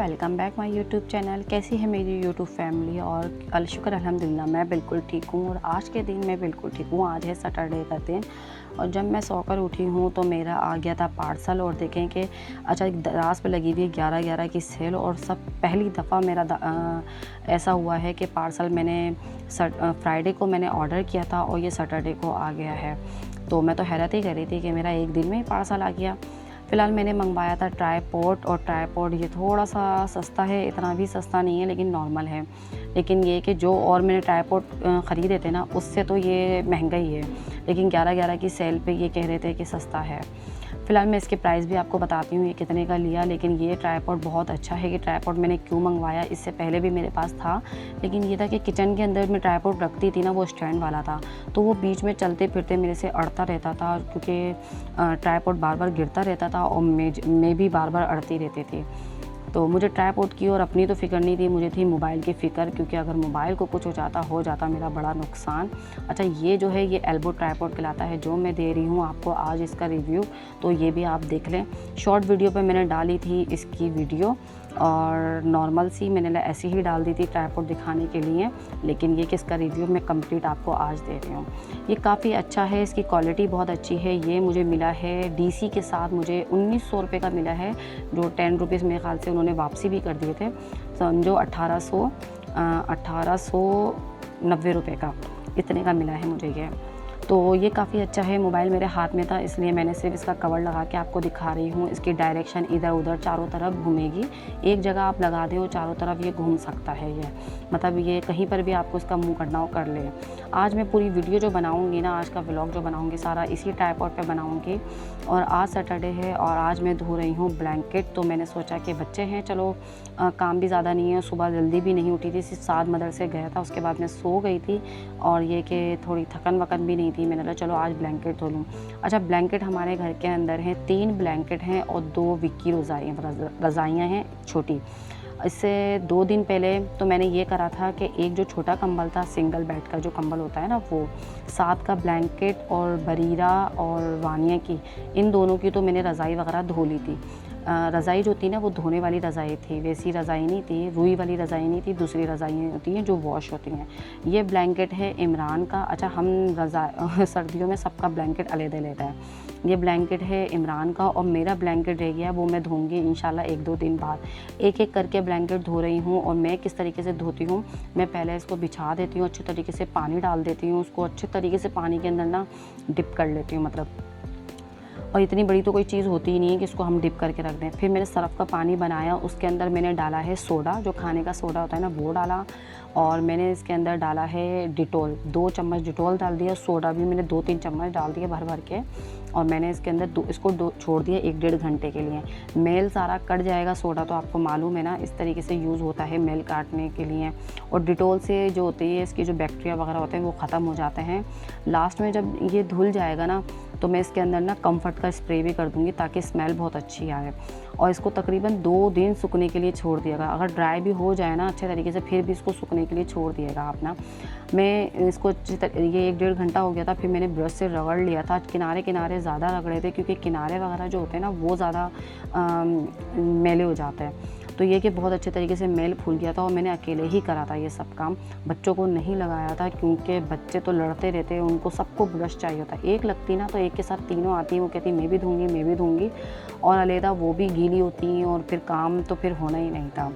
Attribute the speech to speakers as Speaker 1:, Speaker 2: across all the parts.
Speaker 1: Welcome back my YouTube channel. कैसी है मेरी यूट्यूब फैमिली? और शुक्र अल्हम्दुलिल्लाह मैं बिल्कुल ठीक हूँ। और आज के दिन मैं बिल्कुल ठीक हूँ। आज है सैटरडे का दिन और जब मैं सोकर उठी हूँ तो मेरा आ गया था पार्सल। और देखें कि अच्छा दराज पे लगी हुई है 11/11 की सेल। और सब पहली दफ़ा मेरा ऐसा हुआ है कि पार्सल मैंने फ्राइडे को मैंने ऑर्डर किया था और ये सैटरडे को आ गया है। तो मैं तो हैरत ही कर रही थी कि मेरा एक दिन में ही पार्सल आ गया। फ़िलहाल मैंने मंगवाया था ट्राइपॉड। और ट्राइपॉड ये थोड़ा सा सस्ता है, इतना भी सस्ता नहीं है लेकिन नॉर्मल है। लेकिन ये कि जो और मैंने ट्राइपॉड ख़रीदे थे ना उससे तो ये महंगा ही है। लेकिन 11/11 की सेल पे ये कह रहे थे कि सस्ता है। फ़िलहाल मैं इसके प्राइस भी आपको बताती हूँ ये कितने का लिया। लेकिन ये ट्राइपॉड बहुत अच्छा है। कि ट्राइपॉड मैंने क्यों मंगवाया, इससे पहले भी मेरे पास था लेकिन ये था कि किचन के अंदर मैं ट्राइपॉड रखती थी ना, वो स्टैंड वाला था तो वो बीच में चलते फिरते मेरे से अड़ता रहता था। क्योंकि ट्राइपॉड बार बार गिरता रहता था और मैं भी बार बार अड़ती रहती थी। तो मुझे ट्राइपॉड की और अपनी तो फ़िक्र नहीं थी, मुझे थी मोबाइल की फ़िक्र। क्योंकि अगर मोबाइल को कुछ हो जाता मेरा बड़ा नुकसान। अच्छा ये जो है ये एल्बो ट्राइपॉड कहलाता है जो मैं दे रही हूँ आपको आज इसका रिव्यू। तो ये भी आप देख लें। शॉर्ट वीडियो पे मैंने डाली थी इसकी वीडियो और नॉर्मल सी मैंने ऐसी ही डाल दी थी ट्राइपॉड दिखाने के लिए। लेकिन ये कि इसका रिव्यू मैं कंप्लीट आपको आज दे रही हूँ। ये काफ़ी अच्छा है, इसकी क्वालिटी बहुत अच्छी है। ये मुझे मिला है डीसी के साथ, मुझे 1900 रुपये का मिला है। जो 10 रुपीज़ मेरे ख्याल से उन्होंने वापसी भी कर दिए थे। समझो 1890 रुपये का, इतने का मिला है मुझे ये। तो ये काफ़ी अच्छा है। मोबाइल मेरे हाथ में था इसलिए मैंने सिर्फ इसका कवर लगा के आपको दिखा रही हूँ। इसकी डायरेक्शन इधर उधर चारों तरफ घूमेगी। एक जगह आप लगा दें और चारों तरफ ये घूम सकता है। ये मतलब ये कहीं पर भी आपको इसका मुंह करना हो कर ले। आज मैं पूरी वीडियो जो बनाऊँगी ना, आज का व्लॉग जो बनाऊँगी सारा इसी ट्राइपॉड पे बनाऊँगी। और आज सैटरडे है और आज मैं धो रही हूँ ब्लैंकेट। तो मैंने सोचा कि बच्चे हैं, चलो काम भी ज़्यादा नहीं है, सुबह जल्दी भी नहीं उठी थी, सिर्फ 7 मदरसे गया था, उसके बाद मैं सो गई थी। और ये कि थोड़ी थकन वकन भी नहीं थी, मैंने कहा चलो आज ब्लैंकेट धो लूँ। अच्छा ब्लैंकेट हमारे घर के अंदर हैं 3 ब्लैंकेट हैं और 2 विक्की रज़ाइयाँ हैं छोटी। इससे 2 दिन पहले तो मैंने ये करा था कि एक जो छोटा कंबल था सिंगल बेड का जो कंबल होता है ना, वो साथ का ब्लैंकेट और बरीरा और वानिया की, इन दोनों की तो मैंने रज़ाई वगैरह धो ली थी। रज़ाई जो थी ना वो धोने वाली रज़ाई थी, वैसी रज़ाई नहीं थी, रुई वाली रज़ाई नहीं थी, दूसरी रज़ाइयाँ होती हैं जो वॉश होती हैं। ये ब्लैंकेट है इमरान का। अच्छा हम सर्दियों में सबका ब्लैंकेट अलग लेता है। ये ब्लैंकेट है इमरान का और मेरा ब्लैंकेट रह गया, वो मैं धोऊंगी इंशाल्लाह 1-2 दिन बाद। एक एक करके ब्लैंकेट धो रही हूँ। और मैं किस तरीके से धोती हूँ, मैं पहले इसको बिछा देती हूँ, अच्छे तरीके से पानी डाल देती हूँ, उसको अच्छे तरीके से पानी के अंदर ना डिप कर लेती हूँ मतलब। और इतनी बड़ी तो कोई चीज़ होती ही नहीं है कि इसको हम डिप करके रख दें। फिर मैंने सरफ़ का पानी बनाया, उसके अंदर मैंने डाला है सोडा, जो खाने का सोडा होता है ना वो डाला। और मैंने इसके अंदर डाला है डिटॉल, 2 चम्मच डिटॉल डाल दिया। सोडा भी मैंने 2-3 चम्मच डाल दिया भर भर के। और मैंने इसके अंदर इसको छोड़ दिया 1-1.5 घंटे के लिए। मेल सारा कट जाएगा, सोडा तो आपको मालूम है ना, इस तरीके से यूज़ होता है मेल काटने के लिए। और डिटॉल से जो होती है इसकी जो बैक्टीरिया वगैरह होते हैं वो ख़त्म हो जाते हैं। लास्ट में जब ये धुल जाएगा ना तो मैं इसके अंदर ना कम्फर्ट का स्प्रे भी कर दूँगी ताकि स्मेल बहुत अच्छी आए। और इसको तकरीबन 2 दिन सूखने के लिए छोड़ दिएगा। अगर ड्राई भी हो जाए ना अच्छे तरीके से फिर भी इसको सूखने के लिए छोड़ दिएगा आप ना। मैं इसको ये 1-1.5 घंटा हो गया था। फिर मैंने ब्रश से रगड़ लिया था, किनारे ज़्यादा रगड़े थे क्योंकि किनारे वगैरह जो होते हैं ना वो ज़्यादा मैले हो जाते हैं। तो ये कि बहुत अच्छे तरीके से मेल फूल गया था और मैंने अकेले ही करा था ये सब काम, बच्चों को नहीं लगाया था। क्योंकि बच्चे तो लड़ते रहते हैं, उनको सबको ब्रश चाहिए होता है। एक लगती ना तो एक के साथ तीनों आती हैं, वो कहती मैं भी धूँगी और अलहदा वो भी गीली होती हैं और फिर काम तो फिर होना ही नहीं था।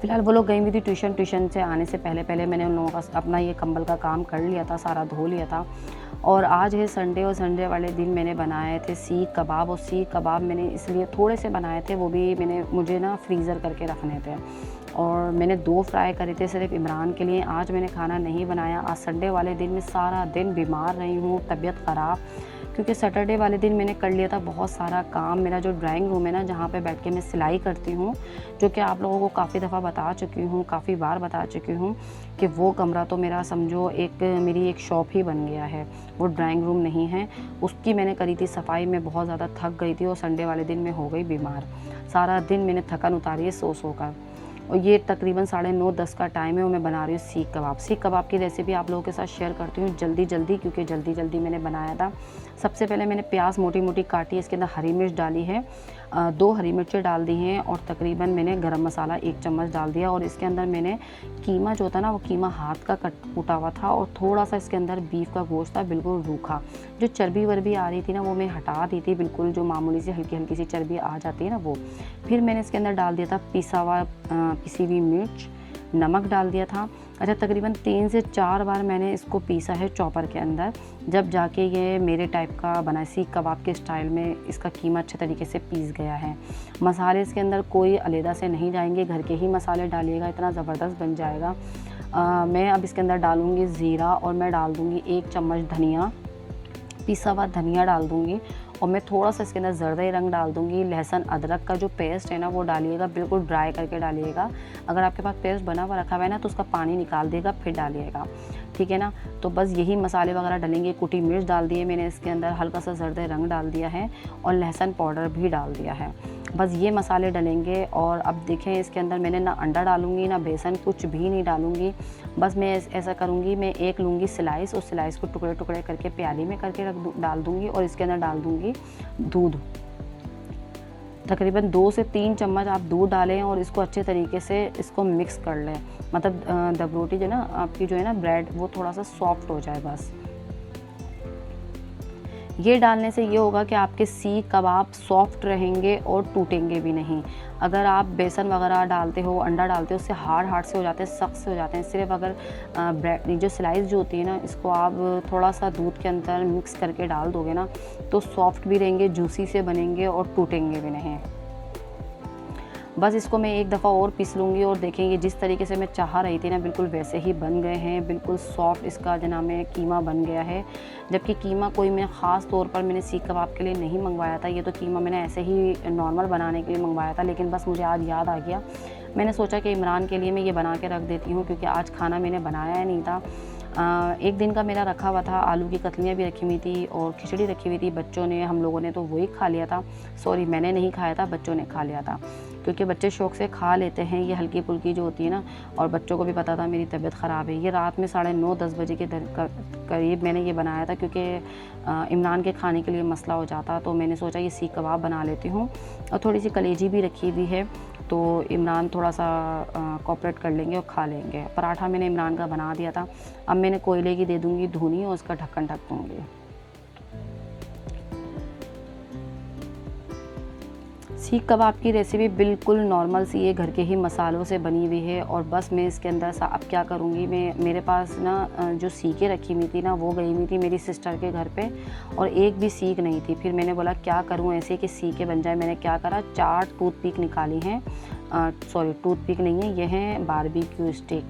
Speaker 1: फ़िलहाल वो लोग गई हुई थी ट्यूशन से आने से पहले मैंने उन लोगों का अपना ये कंबल का काम कर लिया था, सारा धो लिया था। और आज है संडे और संडे वाले दिन मैंने बनाए थे सीख कबाब। और सीख कबाब मैंने इसलिए थोड़े से बनाए थे, वो भी मुझे ना फ्रीज़र करके रखने थे। और मैंने 2 फ्राई करे थे सिर्फ इमरान के लिए। आज मैंने खाना नहीं बनाया। आज संडे वाले दिन मैं सारा दिन बीमार रही हूँ, तबीयत ख़राब। क्योंकि सैटरडे वाले दिन मैंने कर लिया था बहुत सारा काम। मेरा जो ड्राइंग रूम है ना जहाँ पे बैठ के मैं सिलाई करती हूँ, जो कि आप लोगों को काफ़ी दफ़ा बता चुकी हूँ, काफ़ी बार बता चुकी हूँ कि वो कमरा तो मेरा समझो मेरी एक शॉप ही बन गया है, वो ड्राइंग रूम नहीं है। उसकी मैंने करी थी सफाई, में बहुत ज़्यादा थक गई थी और संडे वाले दिन मैं हो गई बीमार। सारा दिन मैंने थकन उतारी है सो कर। और ये तकरीबन 9:30-10 का टाइम है और मैं बना रही हूँ सीख कबाब। सीख कबाब की रेसिपी आप लोगों के साथ शेयर करती हूँ जल्दी-जल्दी, क्योंकि जल्दी-जल्दी मैंने बनाया था। सबसे पहले मैंने प्याज मोटी-मोटी काटी है, इसके अंदर हरी मिर्च डाली है, 2 हरी मिर्चें डाल दी हैं और तकरीबन मैंने गरम मसाला 1 चम्मच डाल दिया और इसके अंदर मैंने कीमा जो था ना, वो कीमा हाथ का कूटा हुआ था और थोड़ा-सा इसके अंदर बीफ का गोश्त था, बिल्कुल रूखा। जो चर्बी-वर्बी आ रही थी ना, वो मैं हटा दी थी बिल्कुल, जो मामूली सी हल्की-हल्की सी चर्बी आ जाती है ना वो। फिर मैंने इसके अंदर डाल दिया था पिसी हुई मिर्च, नमक डाल दिया था। अच्छा, तकरीबन 3 से 4 बार मैंने इसको पीसा है चॉपर के अंदर, जब जाके ये मेरे टाइप का बना, सीख कबाब के स्टाइल में इसका कीमा अच्छे तरीके से पीस गया है। मसाले इसके अंदर कोई अलग से नहीं जाएंगे, घर के ही मसाले डालिएगा, इतना ज़बरदस्त बन जाएगा। मैं अब इसके अंदर डालूँगी ज़ीरा और मैं डाल दूँगी 1 चम्मच धनिया, पिसा हुआ धनिया डाल दूँगी और मैं थोड़ा-सा इसके अंदर ज़रदई रंग डाल दूँगी। लहसुन अदरक का जो पेस्ट है ना, वो डालिएगा, बिल्कुल ड्राई करके डालिएगा। अगर आपके पास पेस्ट बना हुआ रखा हुआ है ना, तो उसका पानी निकाल देगा फिर डालिएगा, ठीक है ना। तो बस यही मसाले वगैरह डलेंगे। कुटी मिर्च डाल दिए मैंने इसके अंदर, हल्का सा ज़रदई रंग डाल दिया है और लहसुन पाउडर भी डाल दिया है। बस ये मसाले डलेंगे और अब देखें इसके अंदर मैंने ना अंडा डालूँगी ना बेसन, कुछ भी नहीं डालूँगी। बस मैं ऐसा करूँगी, मैं एक लूँगी स्लाइस, उस स्लाइस को टुकड़े-टुकड़े करके प्याली में करके डाल दूँगी और इसके अंदर डाल दूँगी दूध। तकरीबन 2 से 3 चम्मच आप दूध डालें और इसको अच्छे तरीके से इसको मिक्स कर लें। मतलब दबरोटी जो है ना आपकी, जो है ना ब्रेड, वो थोड़ा-सा सॉफ्ट हो जाए बस। ये डालने से ये होगा कि आपके सीख कबाब सॉफ्ट रहेंगे और टूटेंगे भी नहीं। अगर आप बेसन वगैरह डालते हो, अंडा डालते हो, उससे हार्ड से हो जाते हैं, सख्त से हो जाते हैं। सिर्फ अगर ब्रेड जो स्लाइस जो होती है ना, इसको आप थोड़ा-सा दूध के अंदर मिक्स करके डाल दोगे ना, तो सॉफ्ट भी रहेंगे, जूसी से बनेंगे और टूटेंगे भी नहीं। बस इसको मैं एक दफ़ा और पीस लूँगी और देखेंगे जिस तरीके से मैं चाह रही थी ना, बिल्कुल वैसे ही बन गए हैं। बिल्कुल सॉफ्ट इसका जो नाम है कीमा बन गया है। जबकि कीमा कोई मैं ख़ास तौर पर मैंने सीख कबाब के लिए नहीं मंगवाया था, ये तो कीमा मैंने ऐसे ही नॉर्मल बनाने के लिए मंगवाया था। लेकिन बस मुझे आज याद आ गया, मैंने सोचा कि इमरान के लिए मैं ये बना के रख देती हूँ, क्योंकि आज खाना मैंने बनाया ही नहीं था। एक दिन का मेरा रखा हुआ था, आलू की कतलियाँ भी रखी हुई थी और खिचड़ी रखी हुई थी। बच्चों ने, हम लोगों ने तो वही खा लिया था। सॉरी, मैंने नहीं खाया था, बच्चों ने खा लिया था, क्योंकि बच्चे शौक़ से खा लेते हैं ये हल्की फुल्की जो होती है ना। और बच्चों को भी पता था मेरी तबीयत ख़राब है। ये रात में 9:30-10 बजे के करीब मैंने ये बनाया था, क्योंकि इमरान के खाने के लिए मसला हो जाता, तो मैंने सोचा ये सीख कबाब बना लेती हूँ। और थोड़ी सी कलेजी भी रखी हुई है, तो इमरान थोड़ा सा कोऑपरेट कर लेंगे और खा लेंगे। पराठा मैंने इमरान का बना दिया था। अब मैंने कोयले की दे दूँगी धुनी और उसका ढक्कन ढक दूँगी। सीख कबाब की रेसिपी बिल्कुल नॉर्मल सी है, घर के ही मसालों से बनी हुई है। और बस मैं इसके अंदर अब क्या करूँगी, मेरे पास ना जो सीखें रखी हुई थी ना, वो गई हुई थी मेरी सिस्टर के घर पे और एक भी सीख नहीं थी। फिर मैंने बोला क्या करूँ ऐसे कि सीखें बन जाए। मैंने क्या करा, 4 टूथपिक निकाली हैं, सॉरी टूथपिक नहीं है, ये हैं बारबेक्यू स्टिक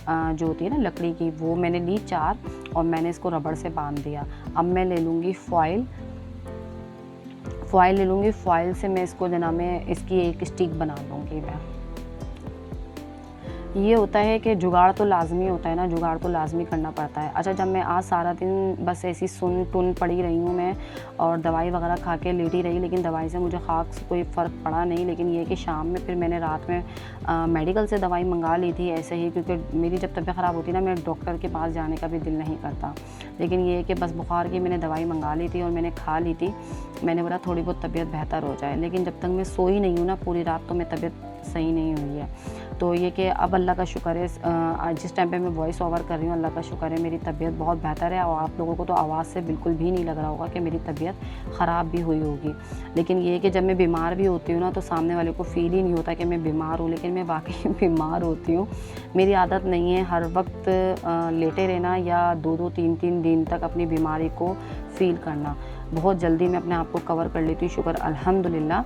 Speaker 1: जो होती है ना लकड़ी की, वो मैंने ली 4 और मैंने इसको रबड़ से बांध दिया। अब मैं ले लूँगी फ़ॉइल ले लूँगी। फ़ॉइल से मैं इसको जना में इसकी एक स्टिक बना लूँगी मैं। ये होता है कि जुगाड़ तो लाज़मी होता है ना, जुगाड़ तो लाज़मी करना पड़ता है। अच्छा, जब मैं आज सारा दिन बस ऐसी सुन टुन पड़ी रही हूँ मैं और दवाई वगैरह खा के लेटी रही, लेकिन दवाई से मुझे ख़ास कोई फ़र्क पड़ा नहीं। लेकिन ये कि शाम में फिर मैंने रात में मेडिकल से दवाई मंगा ली थी ऐसे ही, क्योंकि मेरी जब तबीयत ख़राब होती है ना, मेरे डॉक्टर के पास जाने का भी दिल नहीं करता। लेकिन ये है कि बस बुखार की मैंने दवाई मंगा ली थी और मैंने खा ली थी। मैंने बोला थोड़ी बहुत तबीयत बेहतर हो जाए, लेकिन जब तक मैं सोई नहीं हूँ ना पूरी रात, तो मेरी तबीयत सही नहीं हुई है। तो ये कि अब अल्लाह का शुक्र है, जिस टाइम पे मैं वॉइस ओवर कर रही हूँ, अल्लाह का शुक्र है मेरी तबीयत बहुत बेहतर है। और आप लोगों को तो आवाज़ से बिल्कुल भी नहीं लग रहा होगा कि मेरी तबीयत ख़राब भी हुई होगी। लेकिन ये कि जब मैं बीमार भी होती हूँ ना, तो सामने वाले को फ़ील ही नहीं होता कि मैं बीमार हूँ, लेकिन मैं वाकई बीमार होती हूँ। मेरी आदत नहीं है हर वक्त लेटे रहना या 2-2 3-3 दिन तक अपनी बीमारी को फ़ील करना। बहुत जल्दी मैं अपने आप को कवर कर लेती हूँ, शुक्र अल्हम्दुलिल्लाह।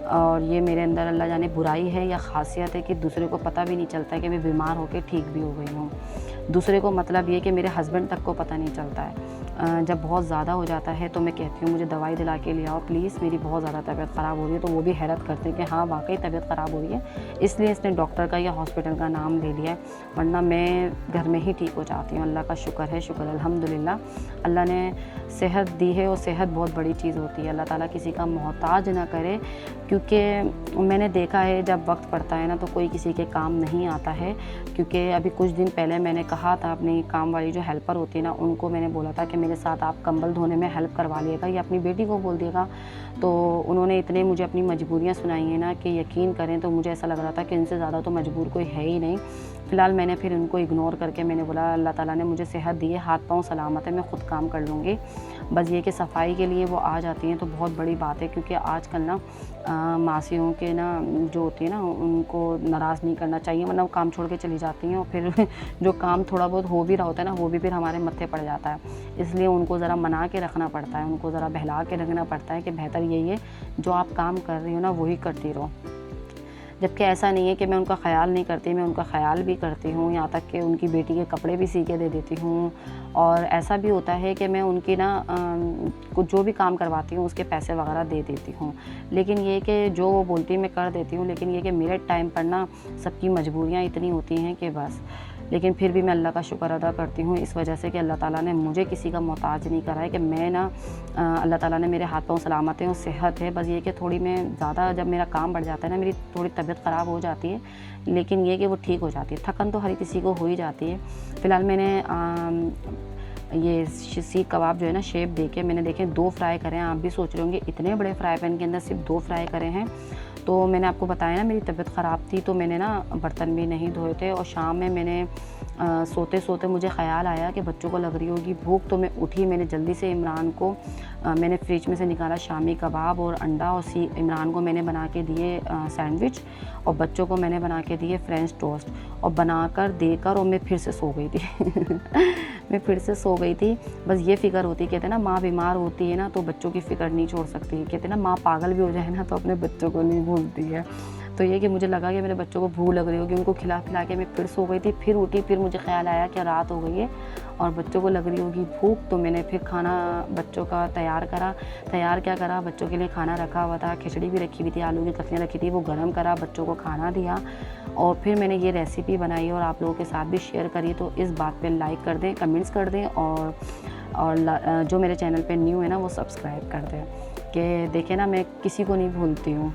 Speaker 1: और ये मेरे अंदर अल्लाह जाने बुराई है या ख़ासियत है कि दूसरे को पता भी नहीं चलता है कि मैं बीमार होकर ठीक भी हो गई हूँ। दूसरे को मतलब ये कि मेरे हस्बैंड तक को पता नहीं चलता है। जब बहुत ज़्यादा हो जाता है तो मैं कहती हूँ मुझे दवाई दिला के ले आओ प्लीज़, मेरी बहुत ज़्यादा तबीयत ख़राब हो रही है, तो वो भी हैरत करते हैं कि हाँ वाक़ई तबीयत ख़राब हो रही है, इसलिए इसने डॉक्टर का या हॉस्पिटल का नाम ले लिया है, वरना मैं घर में ही ठीक हो जाती हूँ। अल्लाह का शुक्र है, शुक्र अल्हम्दुलिल्लाह। अल्लाह ने सेहत दी है और सेहत बहुत बड़ी चीज़ होती है। अल्लाह ताला किसी का मोहताज ना करे, क्योंकि मैंने देखा है जब वक्त पड़ता है ना तो कोई किसी के काम नहीं आता है। क्योंकि अभी कुछ दिन पहले मैंने कहा था अपनी काम वाली जो हेल्पर होती है ना, उनको मैंने बोला था कि मेरे साथ आप कंबल धोने में हेल्प करवा लिएगा या अपनी बेटी को बोल दिएगा। तो उन्होंने इतने मुझे अपनी मजबूरियाँ सुनाई हैं ना कि यकीन करें तो मुझे ऐसा लग रहा था कि इनसे ज़्यादा तो मजबूर कोई है ही नहीं। फ़िलहाल मैंने फिर उनको इग्नोर करके मैंने बोला अल्लाह ताला ने मुझे सेहत दी है, हाथ पाँव सलामत है, मैं ख़ुद काम कर लूँगी। बस ये कि सफाई के लिए वो आ जाती हैं तो बहुत बड़ी बात है, क्योंकि आजकल ना मासियों के ना जो होती है ना उनको नाराज़ नहीं करना चाहिए, वरना वो काम छोड़ के चली जाती हैं और फिर जो काम थोड़ा बहुत हो भी रहा होता है ना वो भी फिर हमारे मत्थे पड़ जाता है। इसलिए उनको ज़रा मना के रखना पड़ता है, उनको ज़रा बहला के रखना पड़ता है कि बेहतर यही है जो आप काम कर रही हो ना वही करती रहो। जबकि ऐसा नहीं है कि मैं उनका ख़याल नहीं करती, मैं उनका ख़याल भी करती हूँ, यहाँ तक कि उनकी बेटी के कपड़े भी सी के दे देती हूँ। और ऐसा भी होता है कि मैं उनकी ना कुछ जो भी काम करवाती हूँ उसके पैसे वगैरह दे देती हूँ। लेकिन ये कि जो वो बोलती है मैं कर देती हूँ, लेकिन ये कि मेरे टाइम पर ना सबकी मजबूरियाँ इतनी होती हैं कि बस। लेकिन फिर भी मैं अल्लाह का शुक्र अदा करती हूँ इस वजह से कि अल्लाह ताला ने मुझे किसी का मोहताज नहीं करा है, कि मैं ना अल्लाह ताला ने मेरे हाथ पाँव सलामत हैं और सेहत है। बस ये कि थोड़ी मैं ज़्यादा जब मेरा काम बढ़ जाता है ना, मेरी थोड़ी तबीयत ख़राब हो जाती है, लेकिन ये कि वो ठीक हो जाती है। थकन तो हर किसी को हो ही जाती है। फ़िलहाल मैंने ये सीख कबाब जो है ना शेप देके मैंने देखे 2 फ्राई करे हैं। आप भी सोच रहे होंगे इतने बड़े फ्राई पैन के अंदर सिर्फ 2 फ्राई करे हैं। तो मैंने आपको बताया ना मेरी तबीयत ख़राब थी, तो मैंने ना बर्तन भी नहीं धोए थे और शाम में मैंने सोते-सोते मुझे ख़्याल आया कि बच्चों को लग रही होगी भूख, तो मैं उठी, मैंने जल्दी से इमरान को मैंने फ्रिज में से निकाला शामी कबाब और अंडा, और इमरान को मैंने बना के दिए सैंडविच, और बच्चों को मैंने बना के दिए फ्रेंच टोस्ट, और बनाकर देकर और मैं फिर से सो गई थी। मैं फिर से सो गई थी। बस ये फ़िक्र होती, कहते हैं ना माँ बीमार होती है ना तो बच्चों की फ़िक्र नहीं छोड़ सकती। कहते हैं ना माँ पागल भी हो जाए ना तो अपने बच्चों को नहीं भूलती है। तो ये कि मुझे लगा कि मेरे बच्चों को भूख लग रही होगी, उनको खिला-पिला के मैं फिर सो गई थी, फिर उठी, फिर मुझे ख़्याल आया कि रात हो गई है और बच्चों को लग रही होगी भूख, तो मैंने फिर खाना बच्चों का तैयार करा। तैयार क्या करा, बच्चों के लिए खाना रखा हुआ था, खिचड़ी भी रखी हुई थी, आलू की कतलियाँ रखी थी, वो गरम करा, बच्चों को खाना दिया और फिर मैंने ये रेसिपी बनाई और आप लोगों के साथ भी शेयर करी। तो इस बात पे लाइक कर दें, कमेंट्स कर दें और जो मेरे चैनल पे न्यू है ना वो सब्सक्राइब कर दें, कि देखें ना मैं किसी को नहीं भूलती हूँ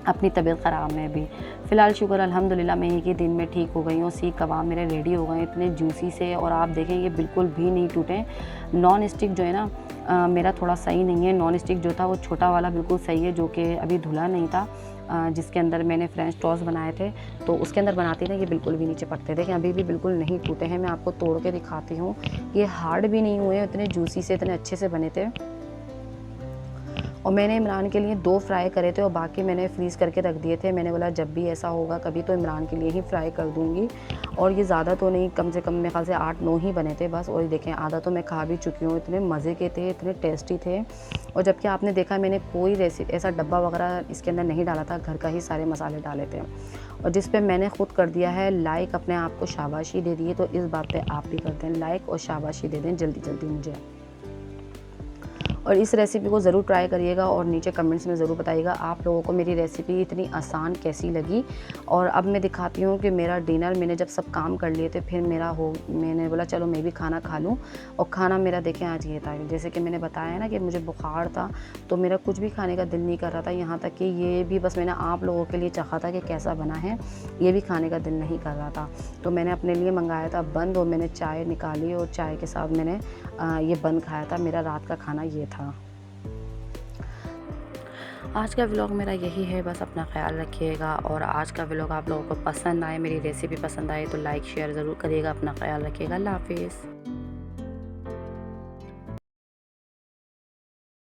Speaker 1: अपनी तबीयत ख़राब में भी। फ़िलहाल शुक्र अल्हम्दुलिल्लाह मैं एक ही दिन में ठीक हो गई हूँ। सीख कबाब मेरे रेडी हो गए इतने जूसी से, और आप देखें ये बिल्कुल भी नहीं टूटे। नॉन स्टिक जो है ना मेरा थोड़ा सही नहीं है, नॉन स्टिक जो था वो छोटा वाला बिल्कुल सही है, जो कि अभी धुला नहीं था, जिसके अंदर मैंने फ्रेंच टोस्ट बनाए थे तो उसके अंदर बनाती ना ये बिल्कुल भी नहीं चिपकते। देखें अभी भी बिल्कुल नहीं टूटे हैं, मैं आपको तोड़ के दिखाती हूँ। ये हार्ड भी नहीं हुए, इतने जूसी से, इतने अच्छे से बने थे। और मैंने इमरान के लिए 2 फ्राई करे थे और बाकी मैंने फ्रीज़ करके रख दिए थे। मैंने बोला जब भी ऐसा होगा कभी तो इमरान के लिए ही फ्राई कर दूँगी, और ये ज़्यादा तो नहीं, कम से कम मेरे ख़्याल से 8-9 ही बने थे बस। और ये देखें आधा तो मैं खा भी चुकी हूँ, इतने मज़े के थे, इतने टेस्टी थे। और जबकि आपने देखा मैंने कोई ऐसा डब्बा वगैरह इसके अंदर नहीं डाला था, घर का ही सारे मसाले डाले थे, और जिस पे मैंने ख़ुद कर दिया है लाइक, अपने आप को शाबाशी दे दी है। तो इस बात पे आप भी करते हैं लाइक और शाबाशी दे दें जल्दी मुझे। और इस रेसिपी को ज़रूर ट्राई करिएगा और नीचे कमेंट्स में ज़रूर बताइएगा आप लोगों को मेरी रेसिपी इतनी आसान कैसी लगी। और अब मैं दिखाती हूँ कि मेरा डिनर मैंने जब सब काम कर लिए थे फिर मैंने बोला चलो मैं भी खाना खा लूँ। और खाना मेरा देखें आज ये था, जैसे कि मैंने बताया ना कि मुझे बुखार था तो मेरा कुछ भी खाने का दिल नहीं कर रहा था, यहाँ तक कि ये भी बस मैंने आप लोगों के लिए चाहा था कि कैसा बना है, ये भी खाने का दिल नहीं कर रहा था। तो मैंने अपने लिए मंगाया था बंद और मैंने चाय निकाली और चाय के साथ मैंने ये बंद खाया था। मेरा रात का खाना ये था। आज का व्लॉग मेरा यही है, बस अपना ख्याल रखिएगा। और आज का व्लॉग आप लोगों को पसंद आए, मेरी रेसिपी पसंद आए तो लाइक शेयर ज़रूर करिएगा। अपना ख्याल रखिएगा। अल्लाह हाफिज़।